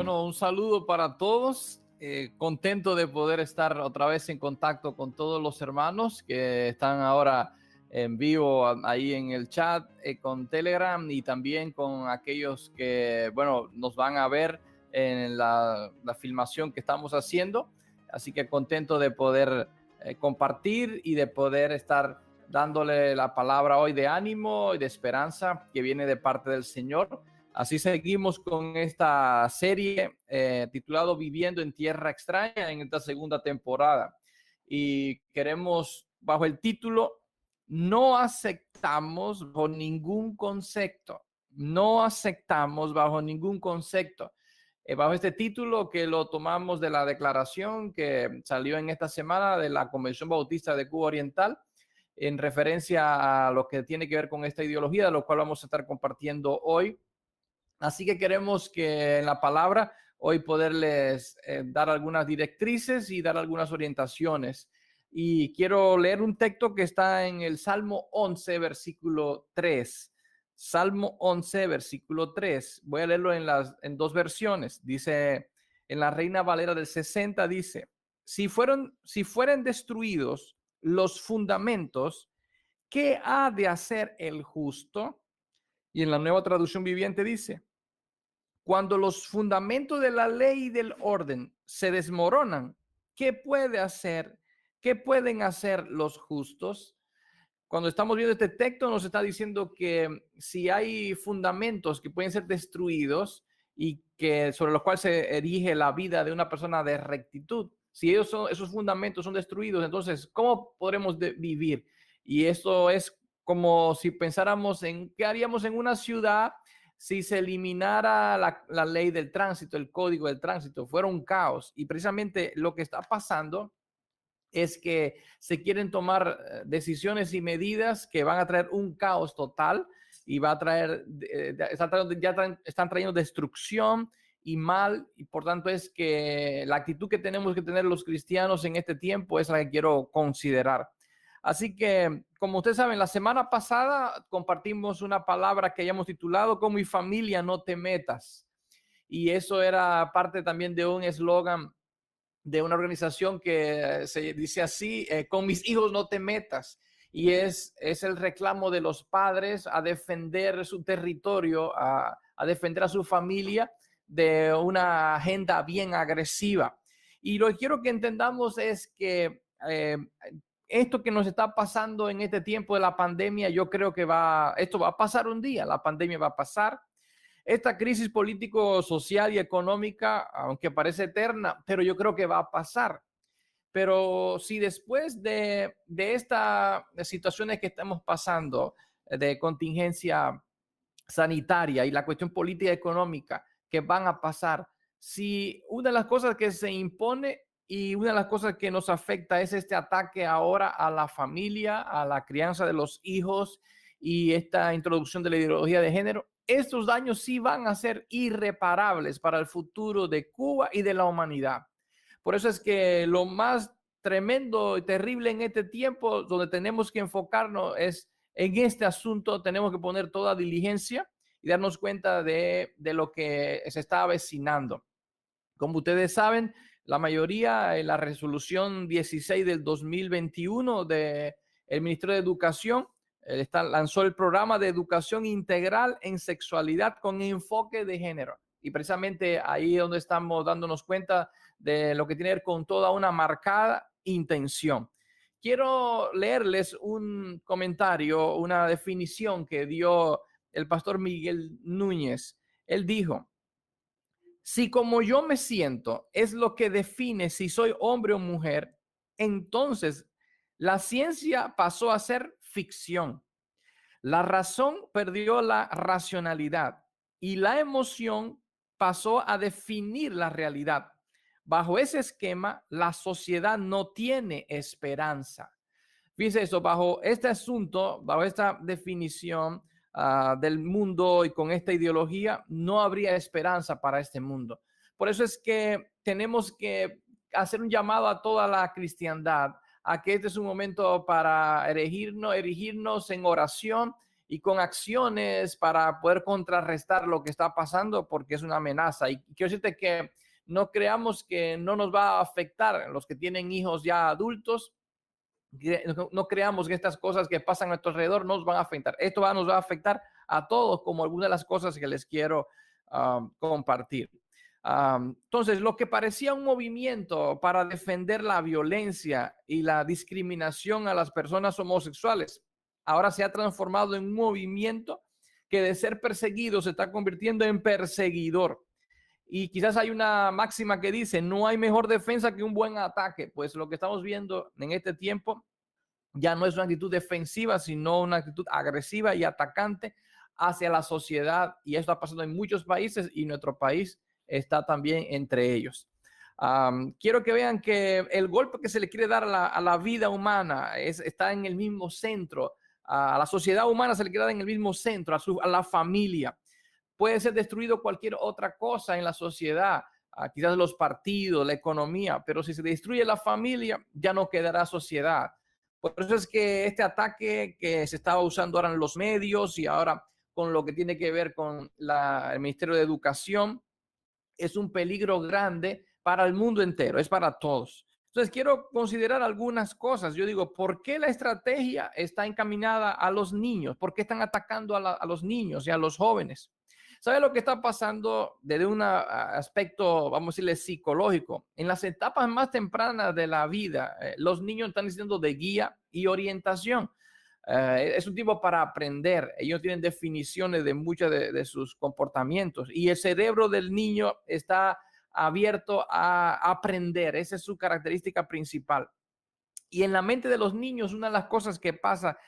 Bueno, un saludo para todos. Contento de poder estar otra vez en contacto con todos los hermanos que están ahora en vivo ahí en el chat con Telegram y también con aquellos que, bueno, nos van a ver en la filmación que estamos haciendo. Así que contento de poder compartir y de poder estar dándole la palabra hoy de ánimo y de esperanza que viene de parte del Señor. Así seguimos con esta serie titulado Viviendo en Tierra Extraña en esta segunda temporada. Y queremos, bajo el título, no aceptamos bajo ningún concepto. No aceptamos bajo ningún concepto. Bajo este título que lo tomamos de la declaración que salió en esta semana de la Convención Bautista de Cuba Oriental, en referencia a lo que tiene que ver con esta ideología, de lo cual vamos a estar compartiendo hoy. Así que queremos que en la palabra hoy poderles dar algunas directrices y dar algunas orientaciones. Y quiero leer un texto que está en el Salmo 11, versículo 3. Salmo 11, versículo 3. Voy a leerlo en dos versiones. Dice, en la Reina Valera del 60, dice, si fueren destruidos los fundamentos, ¿qué ha de hacer el justo? Y en la Nueva Traducción Viviente dice, cuando los fundamentos de la ley y del orden se desmoronan, ¿qué pueden hacer los justos? Cuando estamos viendo este texto nos está diciendo que si hay fundamentos que pueden ser destruidos y que sobre los cuales se erige la vida de una persona de rectitud, si esos fundamentos son destruidos, entonces, ¿cómo podremos vivir? Y esto es como si pensáramos en qué haríamos en una ciudad si se eliminara la ley del tránsito, el código del tránsito, fuera un caos. Y precisamente lo que está pasando es que se quieren tomar decisiones y medidas que van a traer un caos total y va a traer, están trayendo destrucción y mal, y por tanto es que la actitud que tenemos que tener los cristianos en este tiempo es la que quiero considerar. Así que, como ustedes saben, la semana pasada compartimos una palabra que hayamos titulado "Con mi familia no te metas". Y eso era parte también de un eslogan de una organización que se dice así, con mis hijos no te metas. Y es el reclamo de los padres a defender su territorio, a defender a su familia de una agenda bien agresiva. Y lo que quiero que entendamos es que esto que nos está pasando en este tiempo de la pandemia, yo creo que esto va a pasar un día, la pandemia va a pasar. Esta crisis político, social y económica, aunque parece eterna, pero yo creo que va a pasar. Pero si después de estas situaciones que estamos pasando, de contingencia sanitaria y la cuestión política y económica que van a pasar, si una de las cosas que se impone y una de las cosas que nos afecta es este ataque ahora a la familia, a la crianza de los hijos y esta introducción de la ideología de género, estos daños sí van a ser irreparables para el futuro de Cuba y de la humanidad. Por eso es que lo más tremendo y terrible en este tiempo, donde tenemos que enfocarnos es en este asunto, tenemos que poner toda diligencia y darnos cuenta de lo que se está avecinando. Como ustedes saben, la mayoría en la resolución 16 del 2021 del Ministerio de Educación lanzó el programa de educación integral en sexualidad con enfoque de género. Y precisamente ahí es donde estamos dándonos cuenta de lo que tiene que ver con toda una marcada intención. Quiero leerles un comentario, una definición que dio el pastor Miguel Núñez. Él dijo: si como yo me siento es lo que define si soy hombre o mujer, entonces la ciencia pasó a ser ficción. La razón perdió la racionalidad y la emoción pasó a definir la realidad. Bajo ese esquema, la sociedad no tiene esperanza. Fíjense eso, bajo este asunto, bajo esta definición del mundo y con esta ideología, no habría esperanza para este mundo. Por eso es que tenemos que hacer un llamado a toda la cristiandad, a que este es un momento para erigirnos en oración y con acciones para poder contrarrestar lo que está pasando, porque es una amenaza. Y quiero decirte que no creamos que no nos va a afectar los que tienen hijos ya adultos. No creamos que estas cosas que pasan a nuestro alrededor nos van a afectar. Esto nos va a afectar a todos, como algunas de las cosas que les quiero compartir. Entonces, lo que parecía un movimiento para defender la violencia y la discriminación a las personas homosexuales, ahora se ha transformado en un movimiento que de ser perseguido se está convirtiendo en perseguidor. Y quizás hay una máxima que dice, no hay mejor defensa que un buen ataque. Pues lo que estamos viendo en este tiempo ya no es una actitud defensiva, sino una actitud agresiva y atacante hacia la sociedad. Y esto está pasando en muchos países y nuestro país está también entre ellos. Quiero que vean que el golpe que se le quiere dar a la vida humana está en el mismo centro. A la sociedad humana se le quiere dar en el mismo centro, a la familia. Puede ser destruido cualquier otra cosa en la sociedad, quizás los partidos, la economía, pero si se destruye la familia, ya no quedará sociedad. Por eso es que este ataque que se estaba usando ahora en los medios y ahora con lo que tiene que ver con el Ministerio de Educación, es un peligro grande para el mundo entero, es para todos. Entonces, quiero considerar algunas cosas. Yo digo, ¿por qué la estrategia está encaminada a los niños? ¿Por qué están atacando a los niños y a los jóvenes? ¿Sabe lo que está pasando desde un aspecto, vamos a decirle, psicológico? En las etapas más tempranas de la vida, los niños están necesitando de guía y orientación. Es un tiempo para aprender. Ellos tienen definiciones de muchos de sus comportamientos y el cerebro del niño está abierto a aprender. Esa es su característica principal. Y en la mente de los niños, una de las cosas que pasa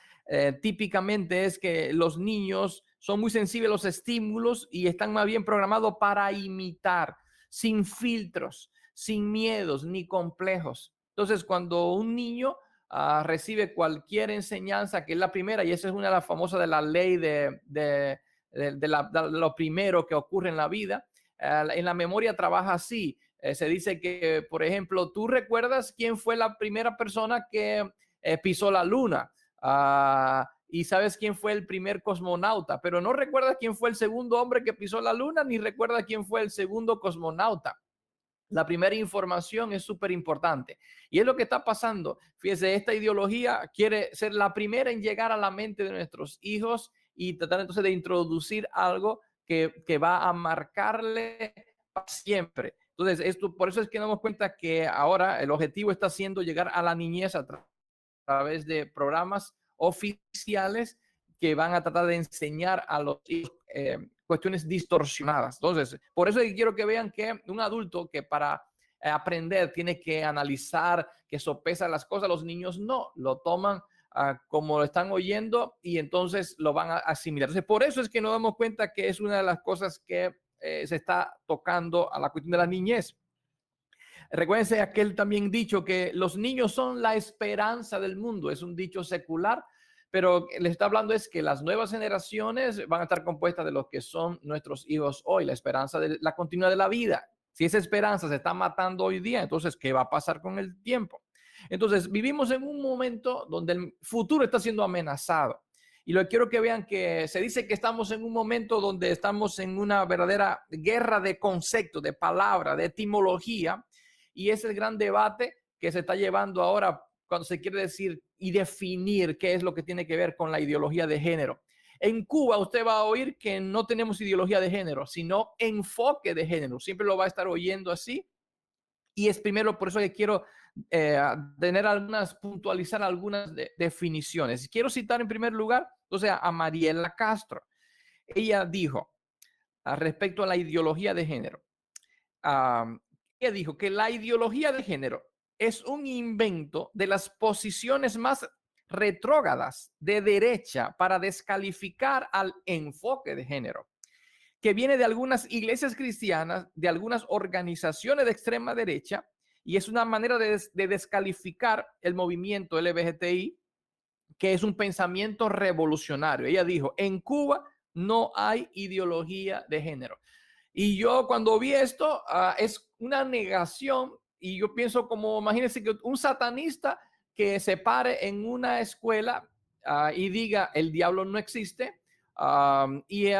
típicamente es que los niños son muy sensibles a los estímulos y están más bien programados para imitar, sin filtros, sin miedos ni complejos. Entonces, cuando un niño recibe cualquier enseñanza, que es la primera, y esa es una de las famosas de la ley de lo primero que ocurre en la vida, en la memoria trabaja así. Se dice que, por ejemplo, tú recuerdas quién fue la primera persona que pisó la luna y sabes quién fue el primer cosmonauta, pero no recuerdas quién fue el segundo hombre que pisó la luna ni recuerdas quién fue el segundo cosmonauta. La primera información es súper importante y es lo que está pasando. Fíjese, esta ideología quiere ser la primera en llegar a la mente de nuestros hijos y tratar entonces de introducir algo que va a marcarle para siempre. Entonces, por eso es que nos damos cuenta que ahora el objetivo está siendo llegar a la niñez a través de programas oficiales que van a tratar de enseñar a los hijos cuestiones distorsionadas. Entonces, por eso quiero que vean que un adulto que para aprender tiene que analizar, que sopesa las cosas, los niños no, lo toman como lo están oyendo y entonces lo van a asimilar. Entonces, por eso es que nos damos cuenta que es una de las cosas que se está tocando a la cuestión de la niñez. Recuérdense aquel también dicho que los niños son la esperanza del mundo. Es un dicho secular, pero les está hablando es que las nuevas generaciones van a estar compuestas de los que son nuestros hijos hoy, la esperanza de la continuidad de la vida. Si esa esperanza se está matando hoy día, entonces, ¿qué va a pasar con el tiempo? Entonces, vivimos en un momento donde el futuro está siendo amenazado. Y lo que quiero que vean que se dice que estamos en un momento donde estamos en una verdadera guerra de conceptos, de palabras, de etimología. Y es el gran debate que se está llevando ahora cuando se quiere decir y definir qué es lo que tiene que ver con la ideología de género. En Cuba usted va a oír que no tenemos ideología de género, sino enfoque de género. Siempre lo va a estar oyendo así. Y es primero por eso que quiero puntualizar algunas definiciones. Quiero citar en primer lugar, a Mariela Castro. Ella dijo respecto a la ideología de género, ella dijo que la ideología de género es un invento de las posiciones más retrógradas de derecha para descalificar al enfoque de género, que viene de algunas iglesias cristianas, de algunas organizaciones de extrema derecha, y es una manera de descalificar el movimiento LGBTI, que es un pensamiento revolucionario. Ella dijo, en Cuba no hay ideología de género. Y yo cuando vi esto, es una negación, y yo pienso como, imagínense que un satanista que se pare en una escuela y diga el diablo no existe. Y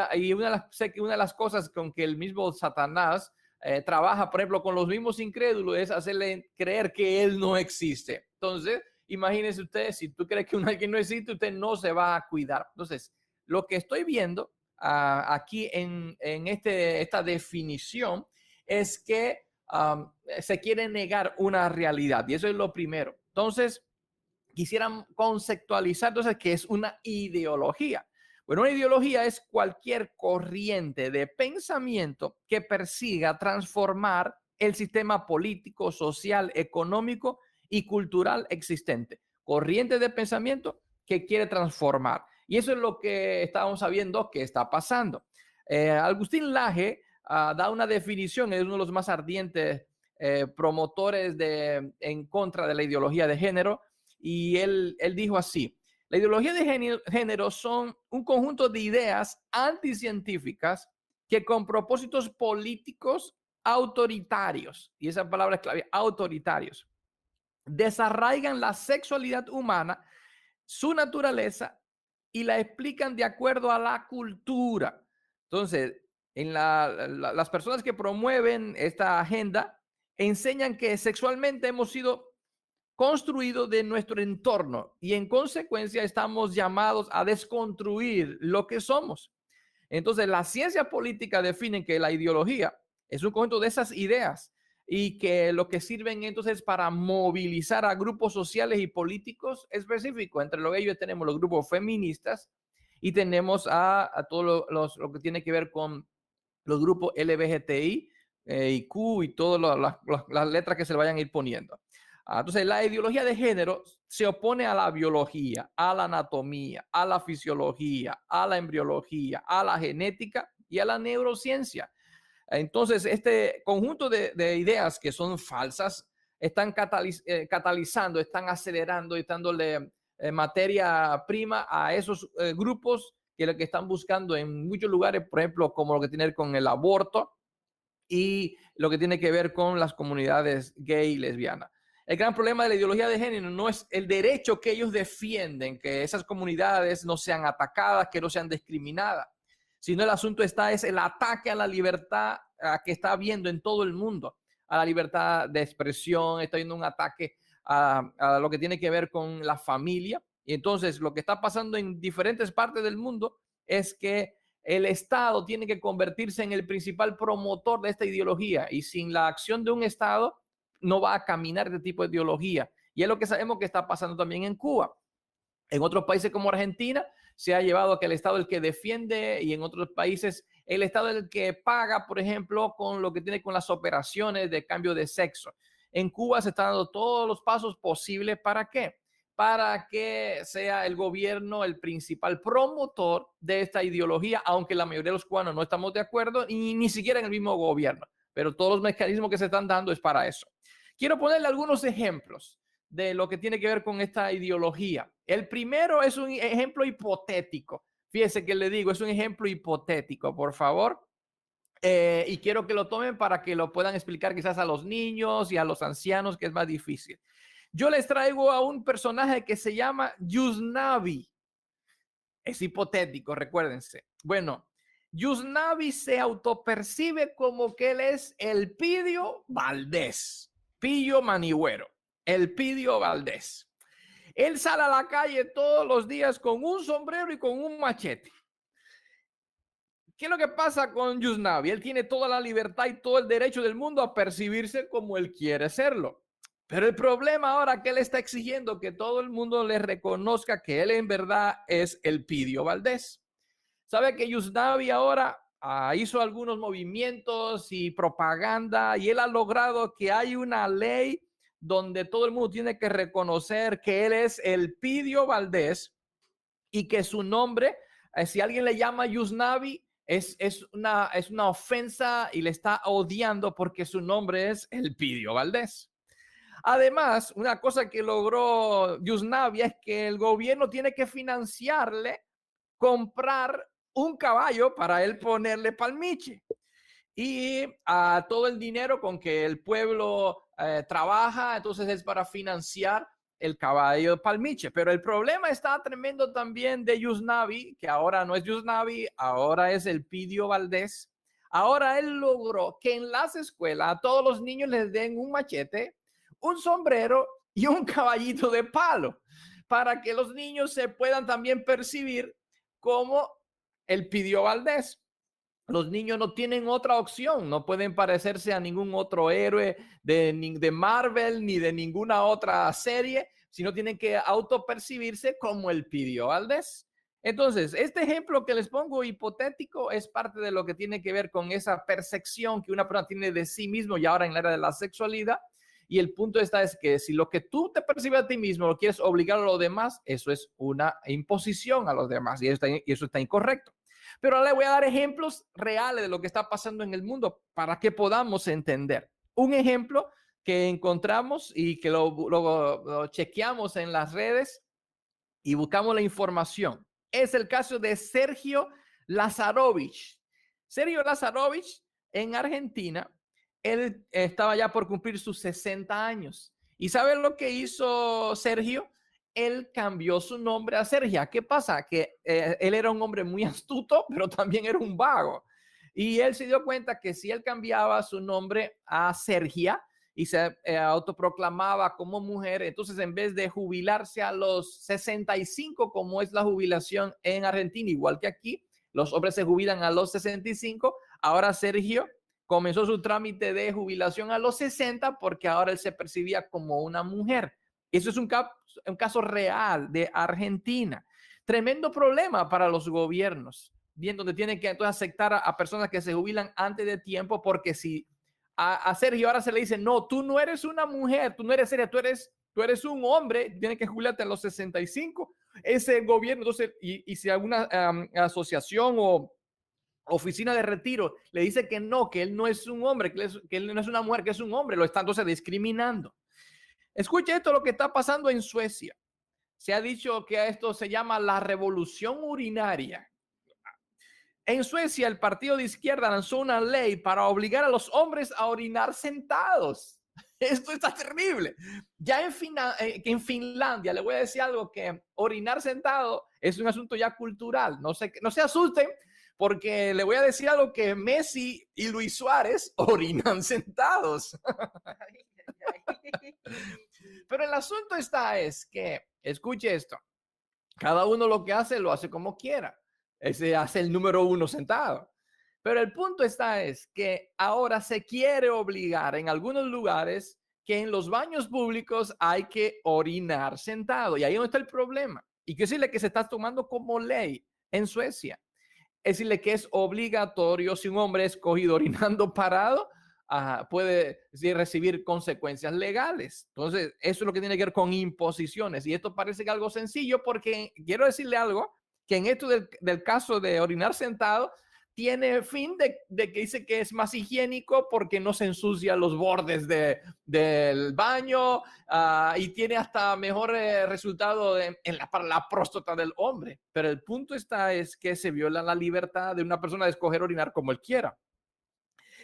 sé que una de las cosas con que el mismo Satanás trabaja, por ejemplo, con los mismos incrédulos, es hacerle creer que él no existe. Entonces, imagínense ustedes, si tú crees que alguien no existe, usted no se va a cuidar. Entonces, lo que estoy viendo aquí en esta definición es que se quiere negar una realidad, y eso es lo primero. Entonces, quisieran conceptualizar entonces qué es una ideología. Bueno, una ideología es cualquier corriente de pensamiento que persiga transformar el sistema político, social, económico y cultural existente. Corriente de pensamiento que quiere transformar. Y eso es lo que estábamos sabiendo que está pasando. Agustín Laje da una definición, es uno de los más ardientes promotores en contra de la ideología de género, y él dijo así: la ideología de género son un conjunto de ideas anticientíficas que con propósitos políticos autoritarios, y esa palabra es clave, autoritarios, desarraigan la sexualidad humana, su naturaleza, y la explican de acuerdo a la cultura. Entonces, las personas que promueven esta agenda enseñan que sexualmente hemos sido construido de nuestro entorno y en consecuencia estamos llamados a desconstruir lo que somos. Entonces, la ciencia política define que la ideología es un conjunto de esas ideas y que lo que sirven entonces para movilizar a grupos sociales y políticos específicos. Entre los ellos tenemos los grupos feministas y tenemos a todo lo que tiene que ver con los grupos LGBTI y Q y todas las letras que se le vayan a ir poniendo. Entonces, la ideología de género se opone a la biología, a la anatomía, a la fisiología, a la embriología, a la genética y a la neurociencia. Entonces, este conjunto de ideas que son falsas están catalizando, están acelerando y dándole materia prima a esos grupos que lo que están buscando en muchos lugares, por ejemplo, como lo que tiene que ver con el aborto y lo que tiene que ver con las comunidades gay y lesbianas. El gran problema de la ideología de género no es el derecho que ellos defienden, que esas comunidades no sean atacadas, que no sean discriminadas, sino el asunto es el ataque a la libertad que está habiendo en todo el mundo, a la libertad de expresión, está habiendo un ataque a lo que tiene que ver con la familia. Y entonces lo que está pasando en diferentes partes del mundo es que el Estado tiene que convertirse en el principal promotor de esta ideología, y sin la acción de un Estado no va a caminar este tipo de ideología. Y es lo que sabemos que está pasando también en Cuba. En otros países como Argentina se ha llevado a que el Estado es el que defiende, y en otros países el Estado es el que paga, por ejemplo, con lo que tiene con las operaciones de cambio de sexo. En Cuba se están dando todos los pasos posibles. ¿Para qué? Para que sea el gobierno el principal promotor de esta ideología, aunque la mayoría de los cubanos no estamos de acuerdo, y ni siquiera en el mismo gobierno. Pero todos los mecanismos que se están dando es para eso. Quiero ponerle algunos ejemplos de lo que tiene que ver con esta ideología. El primero es un ejemplo hipotético. Fíjese que le digo, es un ejemplo hipotético, por favor. Y quiero que lo tomen para que lo puedan explicar quizás a los niños y a los ancianos, que es más difícil. Yo les traigo a un personaje que se llama Yusnavi. Es hipotético, recuérdense. Bueno, Yusnavi se autopercibe como que él es Elpidio Valdés, Pillo Manigüero, Elpidio Valdés. Él sale a la calle todos los días con un sombrero y con un machete. ¿Qué es lo que pasa con Yusnavi? Él tiene toda la libertad y todo el derecho del mundo a percibirse como él quiere serlo. Pero el problema ahora que él está exigiendo que todo el mundo le reconozca que él en verdad es Elpidio Valdés. ¿Sabe que Yusnavi ahora hizo algunos movimientos y propaganda, y él ha logrado que hay una ley donde todo el mundo tiene que reconocer que él es Elpidio Valdés y que su nombre, si alguien le llama Yusnavi, es una ofensa y le está odiando porque su nombre es Elpidio Valdés. Además, una cosa que logró Yusnavi es que el gobierno tiene que financiarle comprar un caballo para él ponerle palmiche. Y todo el dinero con que el pueblo trabaja, entonces es para financiar el caballo palmiche. Pero el problema está tremendo también de Yusnavi, que ahora no es Yusnavi, ahora es Elpidio Valdés. Ahora él logró que en las escuelas a todos los niños les den un machete, un sombrero y un caballito de palo, para que los niños se puedan también percibir como Elpidio Valdés. Los niños no tienen otra opción, no pueden parecerse a ningún otro héroe de Marvel ni de ninguna otra serie, sino tienen que autopercibirse como Elpidio Valdés. Entonces, este ejemplo que les pongo hipotético es parte de lo que tiene que ver con esa percepción que una persona tiene de sí mismo y ahora en la era de la sexualidad. Y el punto está es que si lo que tú te percibes a ti mismo lo quieres obligar a los demás, eso es una imposición a los demás y eso está incorrecto. Pero ahora le voy a dar ejemplos reales de lo que está pasando en el mundo para que podamos entender. Un ejemplo que encontramos y que lo chequeamos en las redes y buscamos la información es el caso de Sergio Lazarovich. Sergio Lazarovich en Argentina, él estaba ya por cumplir sus 60 años. ¿Y saben lo que hizo Sergio? Él cambió su nombre a Sergia. ¿Qué pasa? Que él era un hombre muy astuto, pero también era un vago. Y él se dio cuenta que si él cambiaba su nombre a Sergia y se autoproclamaba como mujer, entonces en vez de jubilarse a los 65, como es la jubilación en Argentina, igual que aquí, los hombres se jubilan a los 65, ahora Sergio comenzó su trámite de jubilación a los 60 porque ahora él se percibía como una mujer. Eso es un caso real de Argentina. Tremendo problema para los gobiernos, bien donde tienen que entonces aceptar a personas que se jubilan antes de tiempo, porque si a Sergio ahora se le dice, no, tú no eres una mujer, tú no eres seria, tú eres un hombre, tienes que jubilarte a los 65, ese gobierno, entonces, y si alguna asociación o oficina de retiro le dice que él no es un hombre, que él no es una mujer, que es un hombre, lo está entonces discriminando. Escuche esto, lo que está pasando en Suecia. Se ha dicho que esto se llama la revolución urinaria. En Suecia, el partido de izquierda lanzó una ley para obligar a los hombres a orinar sentados. Esto está terrible. Ya en Finlandia, le voy a decir algo, que orinar sentado es un asunto ya cultural. No se asusten, porque le voy a decir algo, que Messi y Luis Suárez orinan sentados. Pero el asunto es que, escuche esto, cada uno lo que hace, lo hace como quiera. Ese hace el número uno sentado. Pero el punto es que ahora se quiere obligar en algunos lugares que en los baños públicos hay que orinar sentado. Y ahí no está el problema. Y que decirle que se está tomando como ley en Suecia. Es decirle que es obligatorio, si un hombre es cogido orinando parado, puede recibir consecuencias legales. Entonces, eso es lo que tiene que ver con imposiciones. Y esto parece que algo sencillo, porque quiero decirle algo, que en esto del caso de orinar sentado, tiene fin de que dice que es más higiénico porque no se ensucia los bordes del baño y tiene hasta mejor resultado para la próstata del hombre. Pero el punto es que se viola la libertad de una persona de escoger orinar como él quiera.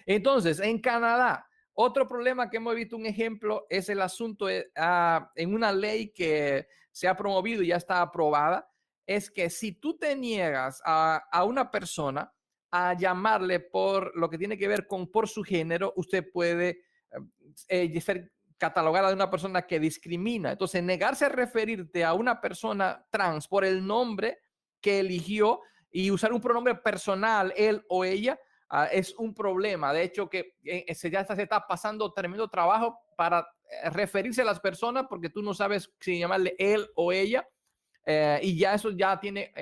Entonces, en Canadá, otro problema que hemos visto, un ejemplo, es el asunto en una ley que se ha promovido y ya está aprobada, es que si tú te niegas a una persona a llamarle por lo que tiene que ver con por su género, usted puede ser catalogada de una persona que discrimina. Entonces, negarse a referirte a una persona trans por el nombre que eligió y usar un pronombre personal, él o ella, es un problema. De hecho, que ya se está pasando tremendo trabajo para referirse a las personas, porque tú no sabes si llamarle él o ella, y ya eso ya tiene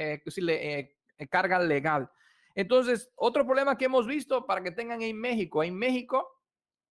carga legal. Entonces, otro problema que hemos visto, para que tengan en México,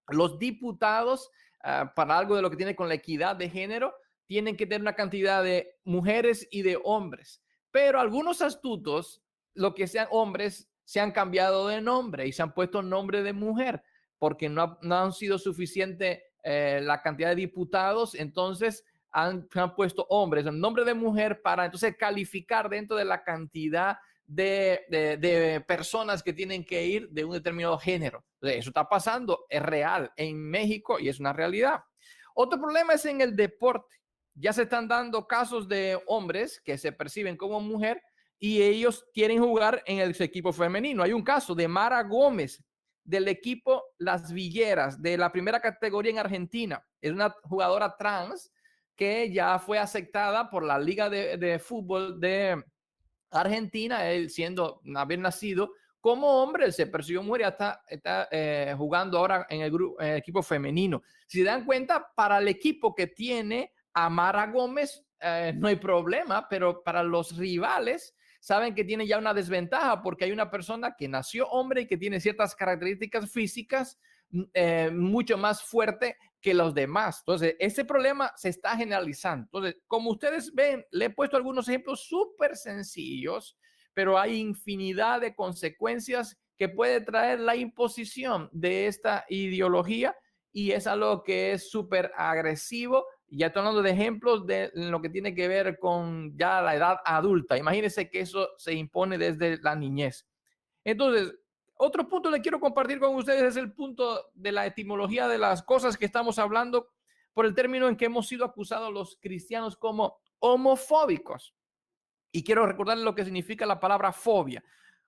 los diputados, para algo de lo que tiene con la equidad de género, tienen que tener una cantidad de mujeres y de hombres. Pero algunos astutos, lo que sean hombres, se han cambiado de nombre y se han puesto nombre de mujer, porque no han sido suficiente la cantidad de diputados. Entonces han puesto hombres en nombre de mujer para entonces calificar dentro de la cantidad de personas que tienen que ir de un determinado género. Eso está pasando, es real en México y es una realidad. Otro problema es en el deporte. ya se están dando casos de hombres que se perciben como mujer y ellos quieren jugar en el equipo femenino. Hay un caso de Mara Gómez del equipo Las Villeras de la primera categoría en Argentina. Es una jugadora trans que ya fue aceptada por la Liga de Fútbol de Argentina, él siendo, haber nacido como hombre, él se percibió mujer y está jugando ahora en en el equipo femenino. Si se dan cuenta, para el equipo que tiene a Mara Gómez, no hay problema, pero para los rivales saben que tiene ya una desventaja porque hay una persona que nació hombre y que tiene ciertas características físicas mucho más fuerte que los demás. Entonces, ese problema se está generalizando. Entonces, como ustedes ven, le he puesto algunos ejemplos súper sencillos, pero hay infinidad de consecuencias que puede traer la imposición de esta ideología y es algo que es súper agresivo. Ya estoy hablando de ejemplos de lo que tiene que ver con ya la edad adulta. Imagínense que eso se impone desde la niñez. Entonces, otro punto que quiero compartir con ustedes es el punto de la etimología de las cosas que estamos hablando por el término en que hemos sido acusados los cristianos como homofóbicos. Y quiero recordarles lo que significa la palabra fobia.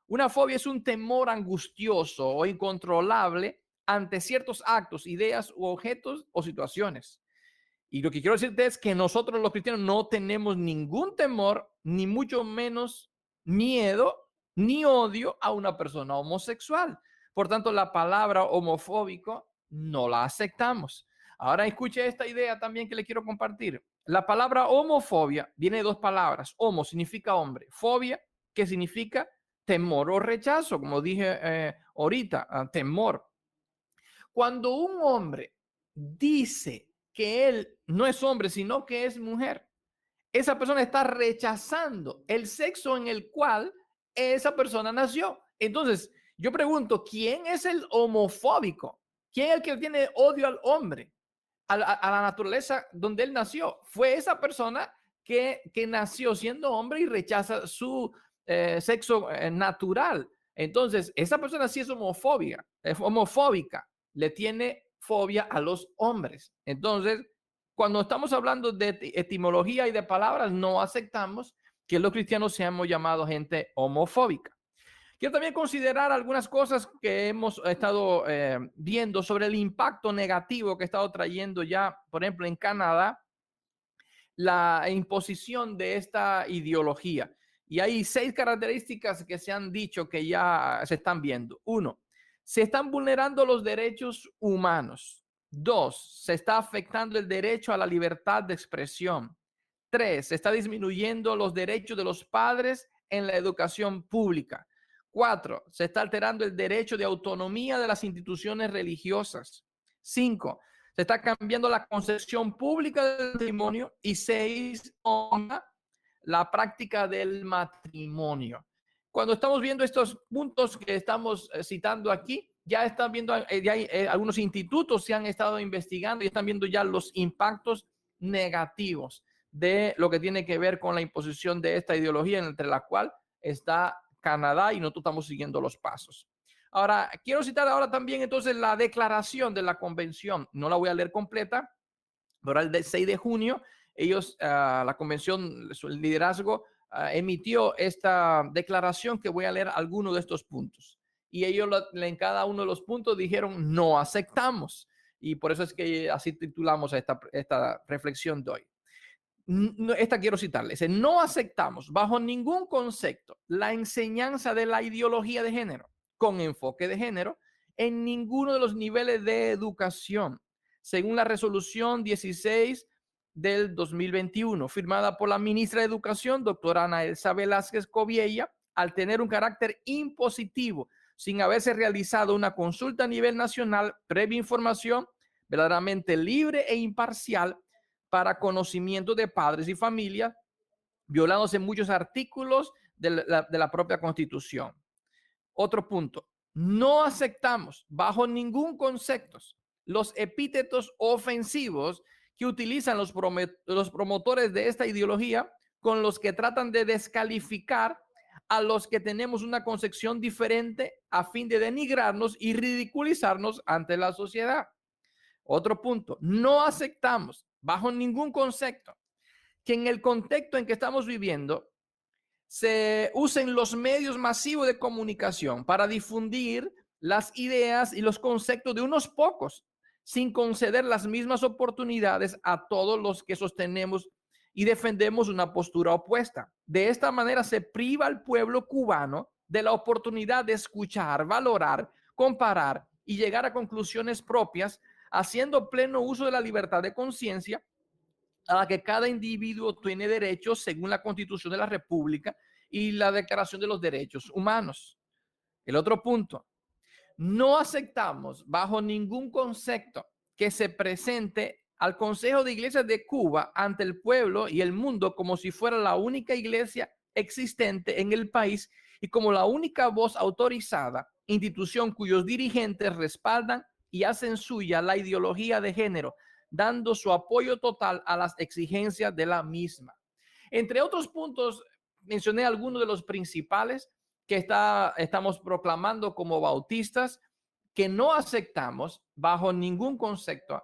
Una fobia es un temor angustioso o incontrolable ante ciertos actos, ideas u objetos o situaciones. Y lo que quiero decirte es que nosotros los cristianos no tenemos ningún temor, ni mucho menos miedo, ni odio a una persona homosexual. Por tanto, la palabra homofóbico no la aceptamos. Ahora escuche esta idea también que le quiero compartir. La palabra homofobia viene de dos palabras. Homo significa hombre, fobia, que significa temor o rechazo, como dije ahorita, temor. Cuando un hombre dice que él no es hombre, sino que es mujer, esa persona está rechazando el sexo en el cual esa persona nació. Entonces, yo pregunto, ¿quién es el homofóbico? ¿Quién es el que tiene odio al hombre, a la naturaleza donde él nació? Fue esa persona que nació siendo hombre y rechaza su sexo natural. Entonces, esa persona sí es homofóbica, le tiene fobia a los hombres. Entonces, cuando estamos hablando de etimología y de palabras, no aceptamos que los cristianos seamos llamados gente homofóbica. Quiero también considerar algunas cosas que hemos estado viendo sobre el impacto negativo que ha estado trayendo ya, por ejemplo, en Canadá, la imposición de esta ideología. Y hay 6 características que se han dicho que ya se están viendo. 1, se están vulnerando los derechos humanos. 2, se está afectando el derecho a la libertad de expresión. 3, se está disminuyendo los derechos de los padres en la educación pública. 4, se está alterando el derecho de autonomía de las instituciones religiosas. 5, se está cambiando la concepción pública del matrimonio. Y 6, la práctica del matrimonio. Cuando estamos viendo estos puntos que estamos citando aquí, ya están viendo, ya hay, algunos institutos se han estado investigando y están viendo ya los impactos negativos de lo que tiene que ver con la imposición de esta ideología, entre la cual está Canadá y nosotros estamos siguiendo los pasos. Ahora, quiero citar ahora también entonces la declaración de la convención. No la voy a leer completa, pero el 6 de junio, ellos, la convención, el liderazgo, emitió esta declaración que voy a leer algunos de estos puntos. Y ellos en cada uno de los puntos dijeron, no aceptamos. Y por eso es que así titulamos esta reflexión de hoy. Esta quiero citarles. No aceptamos bajo ningún concepto la enseñanza de la ideología de género con enfoque de género en ninguno de los niveles de educación, según la resolución 16 del 2021, firmada por la ministra de Educación, doctora Ana Elsa Velázquez Coviella, al tener un carácter impositivo, sin haberse realizado una consulta a nivel nacional, previa información verdaderamente libre e imparcial para conocimiento de padres y familias, violándose muchos artículos de la propia Constitución. Otro punto, no aceptamos bajo ningún concepto los epítetos ofensivos que utilizan los promotores de esta ideología con los que tratan de descalificar a los que tenemos una concepción diferente a fin de denigrarnos y ridiculizarnos ante la sociedad. Otro punto, no aceptamos bajo ningún concepto que en el contexto en que estamos viviendo se usen los medios masivos de comunicación para difundir las ideas y los conceptos de unos pocos, sin conceder las mismas oportunidades a todos los que sostenemos y defendemos una postura opuesta. De esta manera se priva al pueblo cubano de la oportunidad de escuchar, valorar, comparar y llegar a conclusiones propias, haciendo pleno uso de la libertad de conciencia a la que cada individuo tiene derecho según la Constitución de la República y la Declaración de los Derechos Humanos. El otro punto, no aceptamos bajo ningún concepto que se presente al Consejo de Iglesias de Cuba ante el pueblo y el mundo como si fuera la única iglesia existente en el país y como la única voz autorizada, institución cuyos dirigentes respaldan y hacen suya la ideología de género, dando su apoyo total a las exigencias de la misma. Entre otros puntos, mencioné algunos de los principales que estamos proclamando como bautistas, que no aceptamos bajo ningún concepto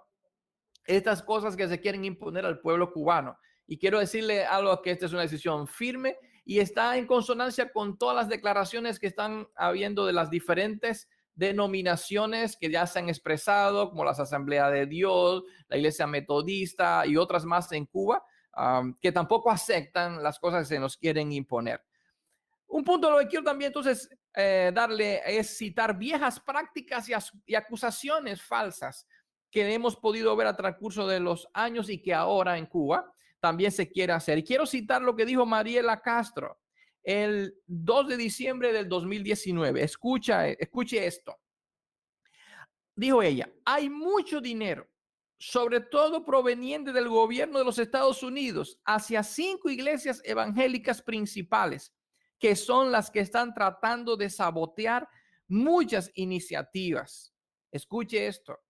estas cosas que se quieren imponer al pueblo cubano. Y quiero decirle algo, que esta es una decisión firme y está en consonancia con todas las declaraciones que están habiendo de las diferentes denominaciones que ya se han expresado, como las Asambleas de Dios, la Iglesia Metodista y otras más en Cuba, que tampoco aceptan las cosas que se nos quieren imponer. Un punto lo que quiero también entonces darle es citar viejas prácticas y acusaciones falsas que hemos podido ver a transcurso de los años y que ahora en Cuba también se quiere hacer. Y quiero citar lo que dijo Mariela Castro el 2 de diciembre del 2019. Escuche esto. Dijo ella, hay mucho dinero, sobre todo proveniente del gobierno de los Estados Unidos, hacia 5 iglesias evangélicas principales, que son las que están tratando de sabotear muchas iniciativas. Escuche esto.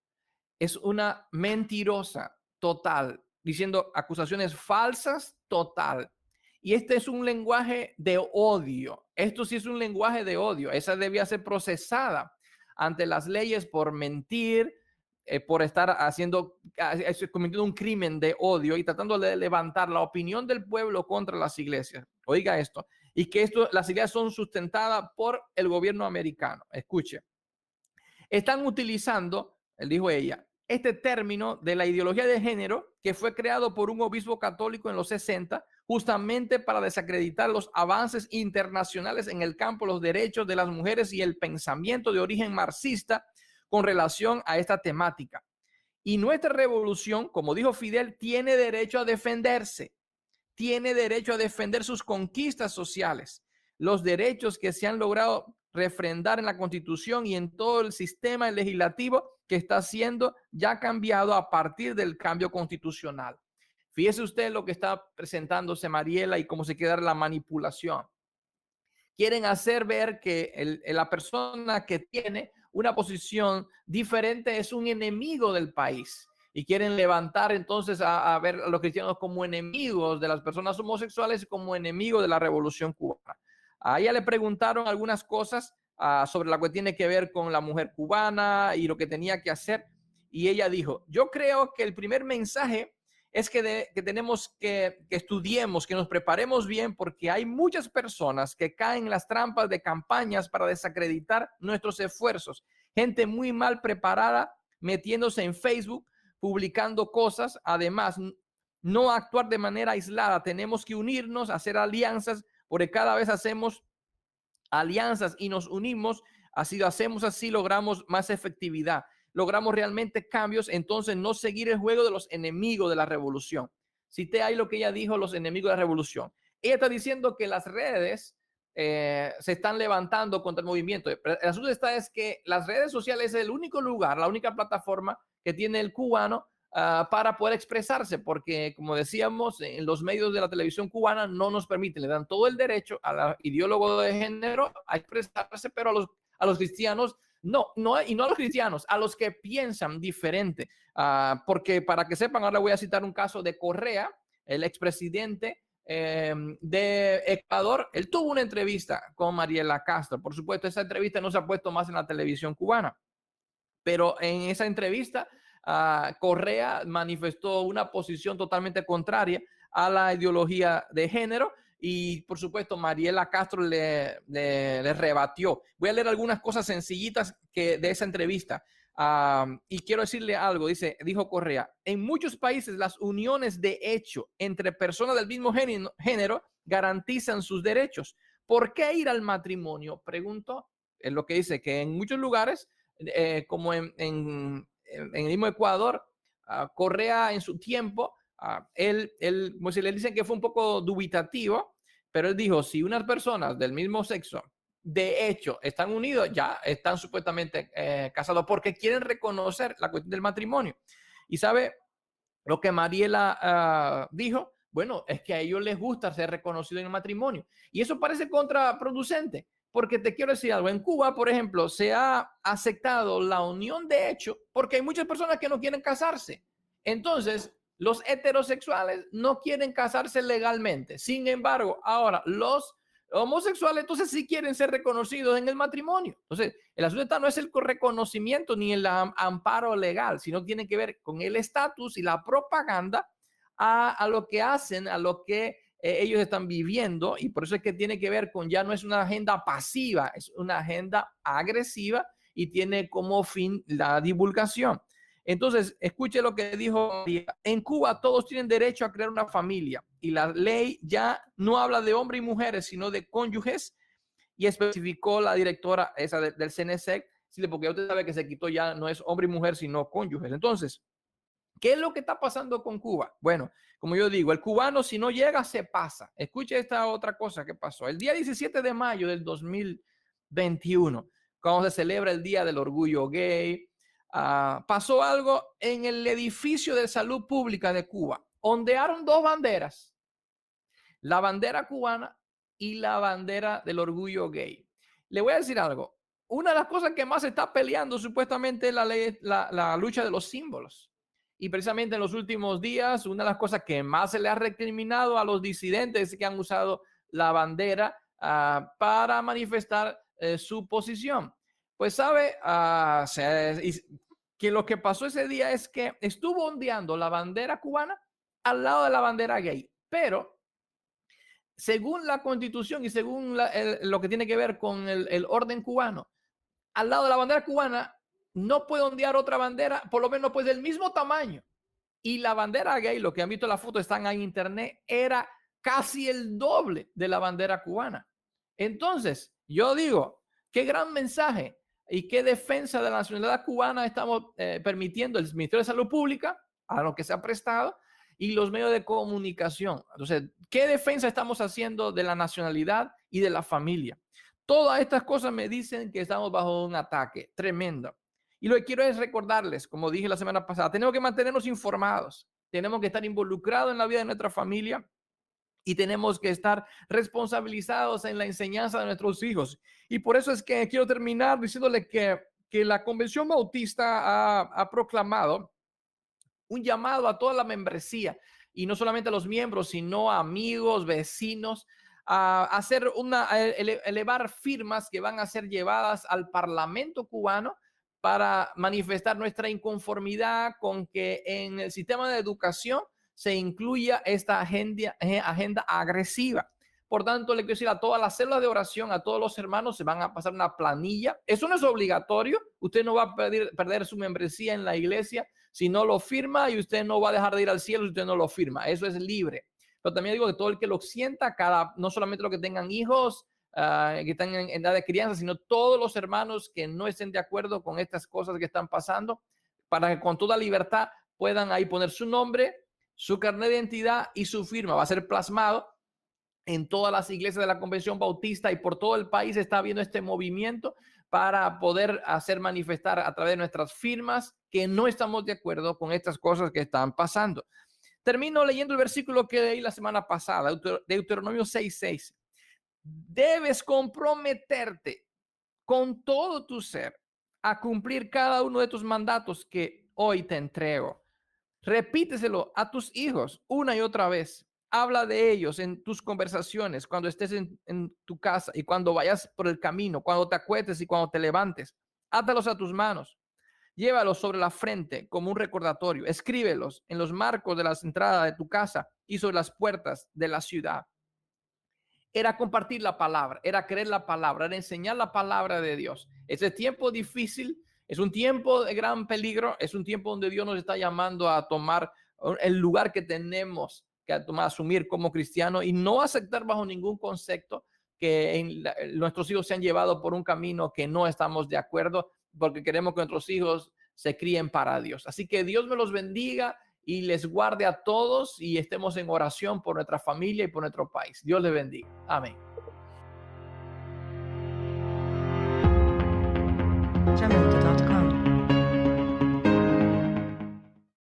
Es una mentirosa total, diciendo acusaciones falsas total. Y este es un lenguaje de odio. Esto sí es un lenguaje de odio. Esa debía ser procesada ante las leyes por mentir, por estar cometiendo un crimen de odio y tratando de levantar la opinión del pueblo contra las iglesias. Oiga esto. Y que las iglesias son sustentadas por el gobierno americano. Escuche. Están utilizando, dijo ella, este término de la ideología de género que fue creado por un obispo católico en los 60, justamente para desacreditar los avances internacionales en el campo de los derechos de las mujeres y el pensamiento de origen marxista con relación a esta temática. Y nuestra revolución, como dijo Fidel, tiene derecho a defenderse, tiene derecho a defender sus conquistas sociales, los derechos que se han logrado refrendar en la Constitución y en todo el sistema legislativo que está siendo ya cambiado a partir del cambio constitucional. Fíjese usted lo que está presentándose Mariela y cómo se queda la manipulación. Quieren hacer ver que la persona que tiene una posición diferente es un enemigo del país y quieren levantar entonces a ver a los cristianos como enemigos de las personas homosexuales y como enemigos de la revolución cubana. A ella le preguntaron algunas cosas sobre lo que tiene que ver con la mujer cubana y lo que tenía que hacer. Y ella dijo, yo creo que el primer mensaje es que tenemos que estudiemos, que nos preparemos bien, porque hay muchas personas que caen en las trampas de campañas para desacreditar nuestros esfuerzos. Gente muy mal preparada metiéndose en Facebook, publicando cosas. Además, no actuar de manera aislada. Tenemos que unirnos, hacer alianzas, porque cada vez hacemos alianzas y nos unimos, así lo hacemos, así logramos más efectividad, logramos realmente cambios. Entonces no seguir el juego de los enemigos de la revolución. Cité ahí lo que ella dijo, los enemigos de la revolución. Ella está diciendo que las redes se están levantando contra el movimiento. El asunto es que las redes sociales es el único lugar, la única plataforma que tiene el cubano para poder expresarse, porque como decíamos, en los medios de la televisión cubana no nos permiten, le dan todo el derecho a la ideólogo de género a expresarse, pero a los cristianos no, y no a los cristianos, a los que piensan diferente, porque para que sepan, ahora voy a citar un caso de Correa, el expresidente de Ecuador. Él tuvo una entrevista con Mariela Castro. Por supuesto, esa entrevista no se ha puesto más en la televisión cubana, pero en esa entrevista Correa manifestó una posición totalmente contraria a la ideología de género. Y por supuesto, Mariela Castro le rebatió. Voy a leer algunas cosas sencillitas de esa entrevista. Y quiero decirle algo, dijo Correa: en muchos países las uniones de hecho entre personas del mismo género garantizan sus derechos. ¿Por qué ir al matrimonio?, preguntó. Es lo que dice, que en muchos lugares, como en el mismo Ecuador, Correa en su tiempo, como si le dicen que fue un poco dubitativo, pero él dijo: si unas personas del mismo sexo de hecho están unidos, ya están supuestamente casados, porque quieren reconocer la cuestión del matrimonio. Y sabe lo que Mariela dijo: bueno, es que a ellos les gusta ser reconocido en el matrimonio. Y eso parece contraproducente, porque te quiero decir algo. En Cuba, por ejemplo, se ha aceptado la unión de hecho porque hay muchas personas que no quieren casarse. Entonces, los heterosexuales no quieren casarse legalmente. Sin embargo, ahora los homosexuales entonces sí quieren ser reconocidos en el matrimonio. Entonces, el asunto no es el reconocimiento ni el amparo legal, sino tiene que ver con el estatus y la propaganda a lo que hacen, a lo que ellos están viviendo. Y por eso es que tiene que ver con, ya no es una agenda pasiva, es una agenda agresiva y tiene como fin la divulgación. Entonces, escuche lo que dijo María. En Cuba todos tienen derecho a crear una familia y la ley ya no habla de hombres y mujeres, sino de cónyuges, y especificó la directora esa del CNSEC, porque usted sabe que se quitó, ya no es hombre y mujer, sino cónyuges. Entonces, ¿qué es lo que está pasando con Cuba? Bueno, como yo digo, el cubano, si no llega, se pasa. Escuche esta otra cosa que pasó. El día 17 de mayo del 2021, cuando se celebra el Día del Orgullo Gay, pasó algo en el edificio de salud pública de Cuba. Ondearon dos banderas: la bandera cubana y la bandera del orgullo gay. Le voy a decir algo. Una de las cosas que más se está peleando supuestamente es la lucha de los símbolos. Y precisamente en los últimos días, una de las cosas que más se le ha recriminado a los disidentes que han usado la bandera para manifestar su posición. Pues sabe que lo que pasó ese día es que estuvo ondeando la bandera cubana al lado de la bandera gay, pero según la Constitución y según lo que tiene que ver con el orden cubano, al lado de la bandera cubana no puede ondear otra bandera, por lo menos pues del mismo tamaño. Y la bandera gay, lo que han visto en la foto, están en internet, era casi el doble de la bandera cubana. Entonces, yo digo, qué gran mensaje y qué defensa de la nacionalidad cubana estamos permitiendo el Ministerio de Salud Pública, a lo que se ha prestado, y los medios de comunicación. Entonces, ¿qué defensa estamos haciendo de la nacionalidad y de la familia? Todas estas cosas me dicen que estamos bajo un ataque tremendo. Y lo que quiero es recordarles, como dije la semana pasada, tenemos que mantenernos informados, tenemos que estar involucrados en la vida de nuestra familia y tenemos que estar responsabilizados en la enseñanza de nuestros hijos. Y por eso es que quiero terminar diciéndole que la Convención Bautista ha proclamado un llamado a toda la membresía, y no solamente a los miembros, sino a amigos, vecinos, a hacer elevar firmas que van a ser llevadas al Parlamento cubano para manifestar nuestra inconformidad con que en el sistema de educación se incluya esta agenda agresiva. Por tanto, le quiero decir a todas las células de oración, a todos los hermanos, se van a pasar una planilla. Eso no es obligatorio. Usted no va a perder su membresía en la iglesia si no lo firma, y usted no va a dejar de ir al cielo si usted no lo firma. Eso es libre. Pero también digo que todo el que lo sienta, no solamente los que tengan hijos, que están en edad de crianza, sino todos los hermanos que no estén de acuerdo con estas cosas que están pasando, para que con toda libertad puedan ahí poner su nombre, su carnet de identidad y su firma. Va a ser plasmado en todas las iglesias de la Convención Bautista, y por todo el país está habiendo este movimiento para poder hacer manifestar a través de nuestras firmas que no estamos de acuerdo con estas cosas que están pasando. Termino leyendo el versículo que leí la semana pasada, Deuteronomio 6:6. Debes comprometerte con todo tu ser a cumplir cada uno de tus mandatos que hoy te entrego. Repíteselo a tus hijos una y otra vez. Habla de ellos en tus conversaciones, cuando estés en tu casa y cuando vayas por el camino, cuando te acuestes y cuando te levantes. Átalos a tus manos. Llévalos sobre la frente como un recordatorio. Escríbelos en los marcos de las entradas de tu casa y sobre las puertas de la ciudad. Era compartir la palabra, era creer la palabra, era enseñar la palabra de Dios. Ese tiempo difícil es un tiempo de gran peligro, es un tiempo donde Dios nos está llamando a tomar el lugar que tenemos que asumir como cristianos y no aceptar bajo ningún concepto que nuestros hijos se han llevado por un camino que no estamos de acuerdo, porque queremos que nuestros hijos se críen para Dios. Así que Dios me los bendiga y les guarde a todos y estemos en oración por nuestra familia y por nuestro país. Dios les bendiga. Amén. Llamando